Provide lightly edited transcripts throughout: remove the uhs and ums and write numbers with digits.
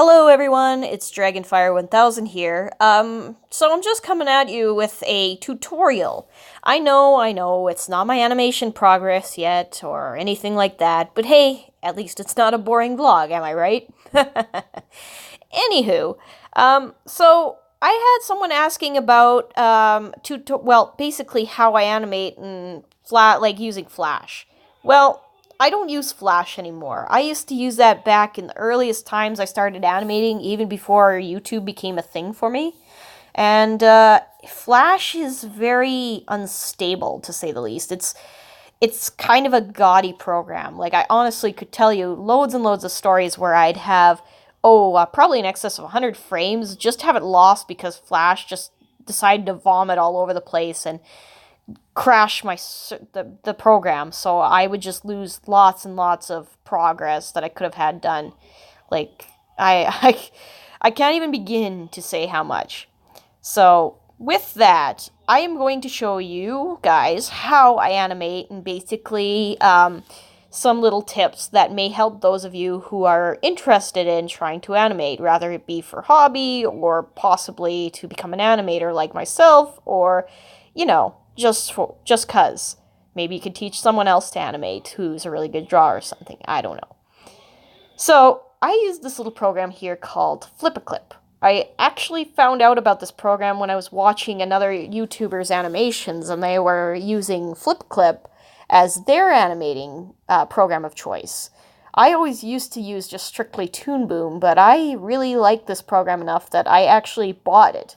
Hello everyone, it's Dragonfire 1000 here. So I'm just coming at you with a tutorial. I know, it's not my animation progress yet, or anything like that, but hey, at least it's not a boring vlog, am I right? Anywho, so I had someone asking about, basically how I animate and using Flash. Well, I don't use Flash anymore. I used to use that back in the earliest times I started animating, even before YouTube became a thing for me. And Flash is very unstable, to say the least. It's kind of a gaudy program. Like, I honestly could tell you loads and loads of stories where I'd have, probably in excess of 100 frames, just have it lost because Flash just decided to vomit all over the place and crash the program, so I would just lose lots and lots of progress that I could have had done. Like I can't even begin to say how much. So with that, I am going to show you guys how I animate and basically some little tips that may help those of you who are interested in trying to animate, rather it be for hobby or possibly to become an animator like myself, or just cuz. Maybe you could teach someone else to animate who's a really good drawer or something. I don't know. So I use this little program here called Flip-A-Clip. I actually found out about this program when I was watching another YouTuber's animations, and they were using Flip-A-Clip as their animating program of choice. I always used to use just strictly Toon Boom, but I really liked this program enough that I actually bought it.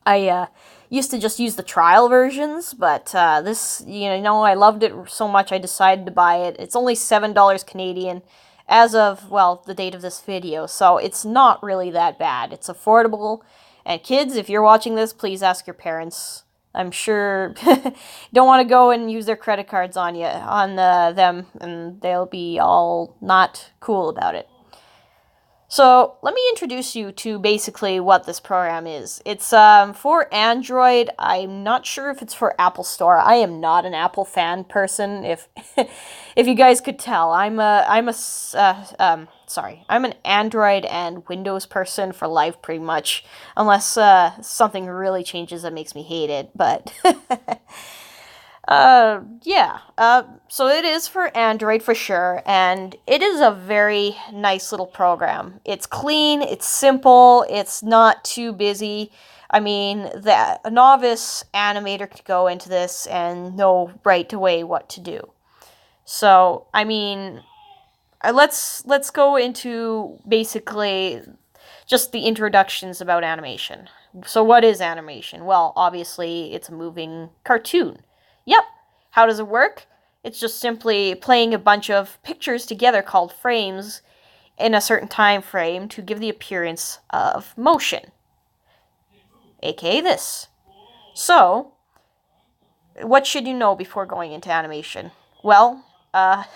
I used to just use the trial versions, but I loved it so much I decided to buy it. It's only $7 Canadian as of, well, the date of this video, so it's not really that bad. It's affordable, and kids, if you're watching this, please ask your parents. I'm sure don't want to go and use their credit cards on them, and they'll be all not cool about it. So let me introduce you to basically what this program is. It's for Android. I'm not sure if it's for Apple Store. I am not an Apple fan person. If if you guys could tell, I'm an Android and Windows person for life, pretty much, unless something really changes that makes me hate it. But yeah. So it is for Android for sure, and it is a very nice little program. It's clean, it's simple, it's not too busy. I mean, a novice animator could go into this and know right away what to do. So, I mean, let's go into basically just the introductions about animation. So what is animation? Well, obviously, it's a moving cartoon. Yep. How does it work? It's just simply playing a bunch of pictures together called frames in a certain time frame to give the appearance of motion, aka this. So, what should you know before going into animation? Well,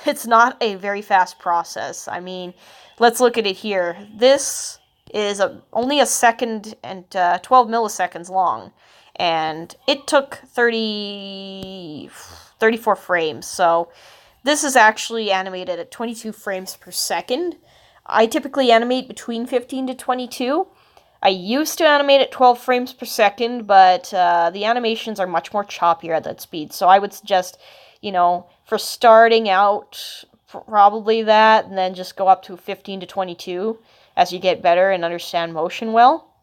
it's not a very fast process. I mean, let's look at it here. This is only a second and 12 milliseconds long, and it took 34 frames. So this is actually animated at 22 frames per second. I typically animate between 15 to 22. I used to animate at 12 frames per second, but the animations are much more choppier at that speed. So I would suggest, for starting out, probably that, and then just go up to 15 to 22 as you get better and understand motion well.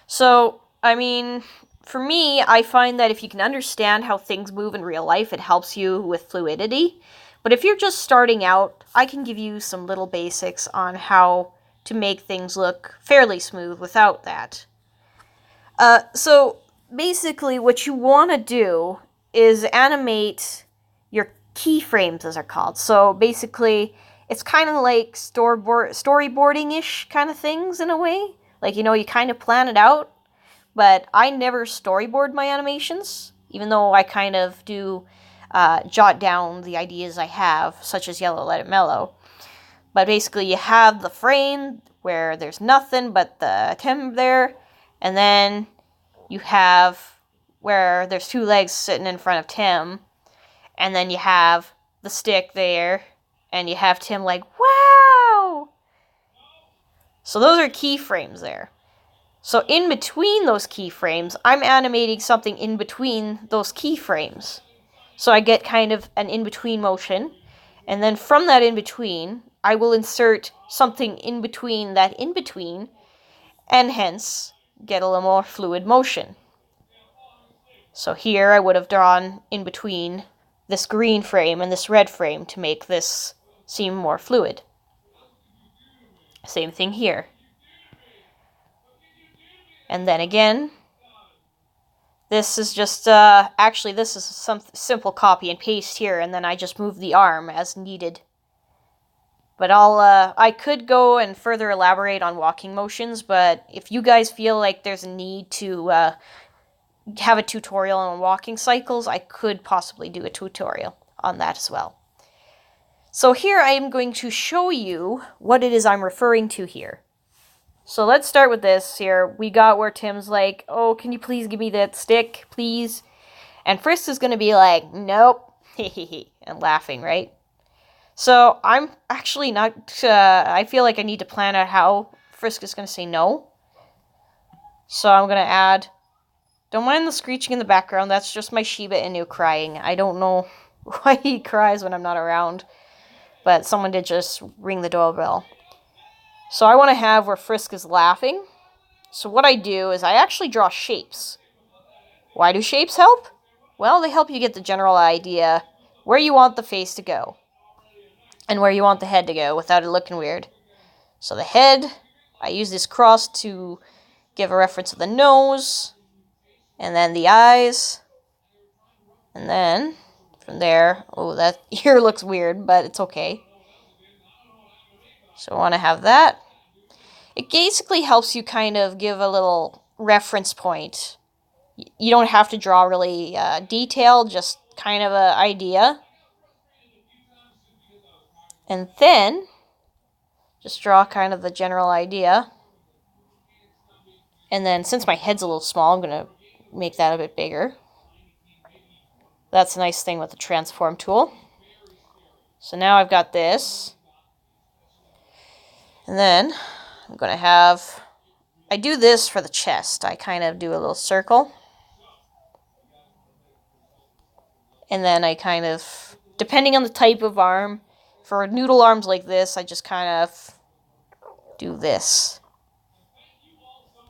So, I mean, for me, I find that if you can understand how things move in real life, it helps you with fluidity. But if you're just starting out, I can give you some little basics on how to make things look fairly smooth without that. So basically what you want to do is animate your keyframes, as they're called. So basically, it's kind of like storyboarding-ish kind of things in a way. Like, you kind of plan it out, but I never storyboard my animations, even though I kind of do jot down the ideas I have, such as Yellow Let It Mellow. But basically, you have the frame where there's nothing but the Tim there, and then you have where there's two legs sitting in front of Tim, and then you have the stick there, and you have Tim like, wow! So those are keyframes there. So in between those keyframes, I'm animating something in between those keyframes. So I get kind of an in-between motion. And then from that in-between, I will insert something in between that in-between, and hence get a little more fluid motion. So here I would have drawn in between this green frame and this red frame to make this seem more fluid. Same thing here. And then again, this is just, actually this is some simple copy and paste here, and then I just move the arm as needed. But I could go and further elaborate on walking motions, but if you guys feel like there's a need to have a tutorial on walking cycles, I could possibly do a tutorial on that as well. So here I am going to show you what it is I'm referring to here. So let's start with this here. We got where Tim's like, oh, can you please give me that stick, please? And Frisk is going to be like, nope, and laughing, right? So I'm actually not, I feel like I need to plan out how Frisk is going to say no. So I'm going to add, don't mind the screeching in the background, that's just my Shiba Inu crying. I don't know why he cries when I'm not around, but someone did just ring the doorbell. So I want to have where Frisk is laughing. So what I do is I actually draw shapes. Why do shapes help? Well, they help you get the general idea where you want the face to go and where you want the head to go without it looking weird. So the head, I use this cross to give a reference to the nose, and then the eyes, and then from there, oh, that ear looks weird, but it's okay. So I want to have that. It basically helps you kind of give a little reference point. You don't have to draw really detailed, just kind of an idea. And then, just draw kind of the general idea. And then, since my head's a little small, I'm going to make that a bit bigger. That's a nice thing with the transform tool. So now I've got this. And then, I'm going to have, I do this for the chest. I kind of do a little circle. And then I kind of, depending on the type of arm, for noodle arms like this, I just kind of do this.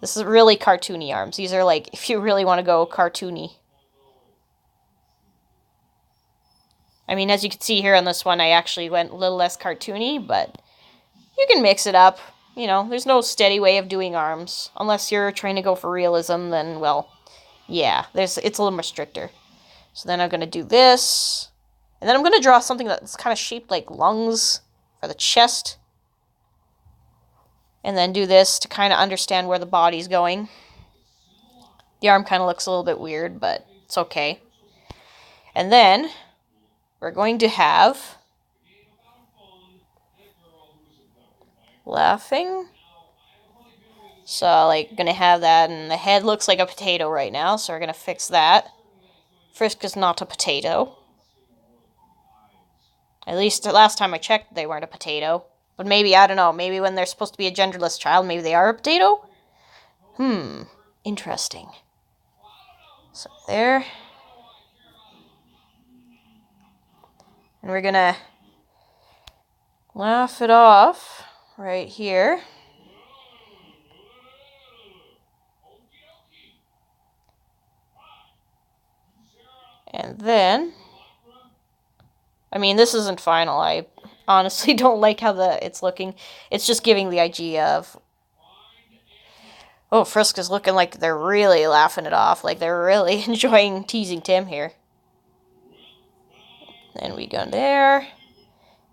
This is really cartoony arms. These are like, if you really want to go cartoony. I mean, as you can see here on this one, I actually went a little less cartoony, but you can mix it up. You know, there's no steady way of doing arms. Unless you're trying to go for realism, then, well, yeah, it's a little more stricter. So then I'm going to do this. And then I'm going to draw something that's kind of shaped like lungs for the chest. And then do this to kind of understand where the body's going. The arm kind of looks a little bit weird, but it's okay. And then we're going to have laughing. So, like, going to have that, and the head looks like a potato right now, so we're going to fix that. Frisk is not a potato. At least the last time I checked, they weren't a potato. But maybe, I don't know, maybe when they're supposed to be a genderless child, maybe they are a potato? Interesting. So there. And we're gonna laugh it off right here. And then, I mean, this isn't final. I honestly don't like how it's looking. It's just giving the idea of, oh, Frisk is looking like they're really laughing it off, like they're really enjoying teasing Tim here. Then we go there.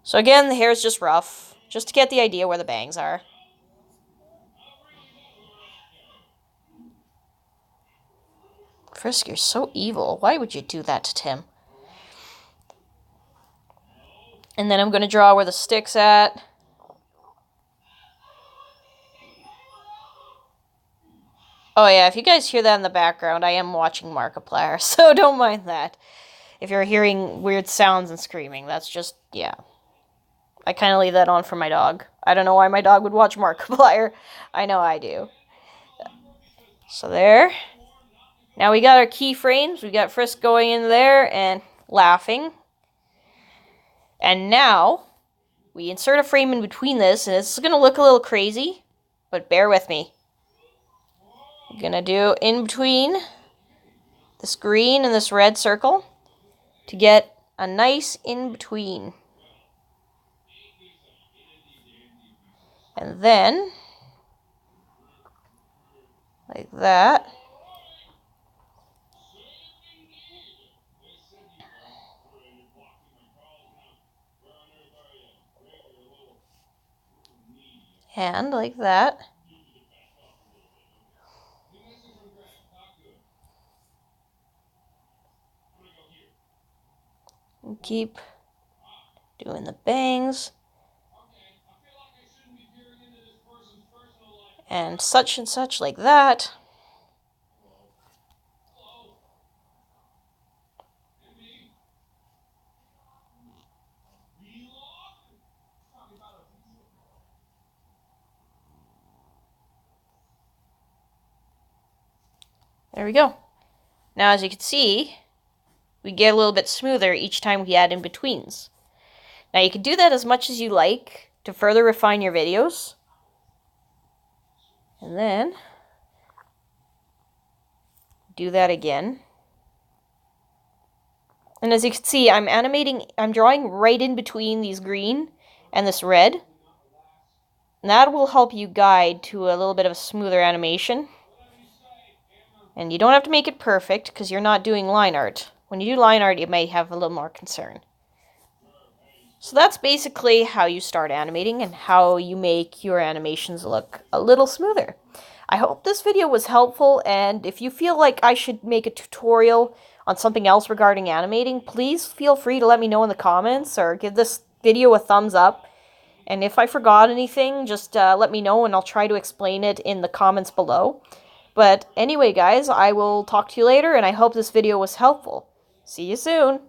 So again, the hair is just rough, just to get the idea where the bangs are. Frisk, you're so evil. Why would you do that to Tim? And then I'm going to draw where the stick's at. Oh yeah, if you guys hear that in the background, I am watching Markiplier, so don't mind that. If you're hearing weird sounds and screaming, that's just, yeah. I kind of leave that on for my dog. I don't know why my dog would watch Markiplier. I know I do. So there. Now we got our keyframes. We got Frisk going in there and laughing. And now we insert a frame in between this, and it's going to look a little crazy, but bear with me. I'm going to do in between this green and this red circle to get a nice in between. And then, like that. And like that. And keep doing the bangs. And such like that. There we go. Now, as you can see, we get a little bit smoother each time we add in-betweens. Now, you can do that as much as you like to further refine your videos. And then, do that again. And as you can see, I'm drawing right in between these green and this red. And that will help you guide to a little bit of a smoother animation. And you don't have to make it perfect, because you're not doing line art. When you do line art, you may have a little more concern. So that's basically how you start animating and how you make your animations look a little smoother. I hope this video was helpful, and if you feel like I should make a tutorial on something else regarding animating, please feel free to let me know in the comments, or give this video a thumbs up. And if I forgot anything, just let me know, and I'll try to explain it in the comments below. But anyway, guys, I will talk to you later, and I hope this video was helpful. See you soon!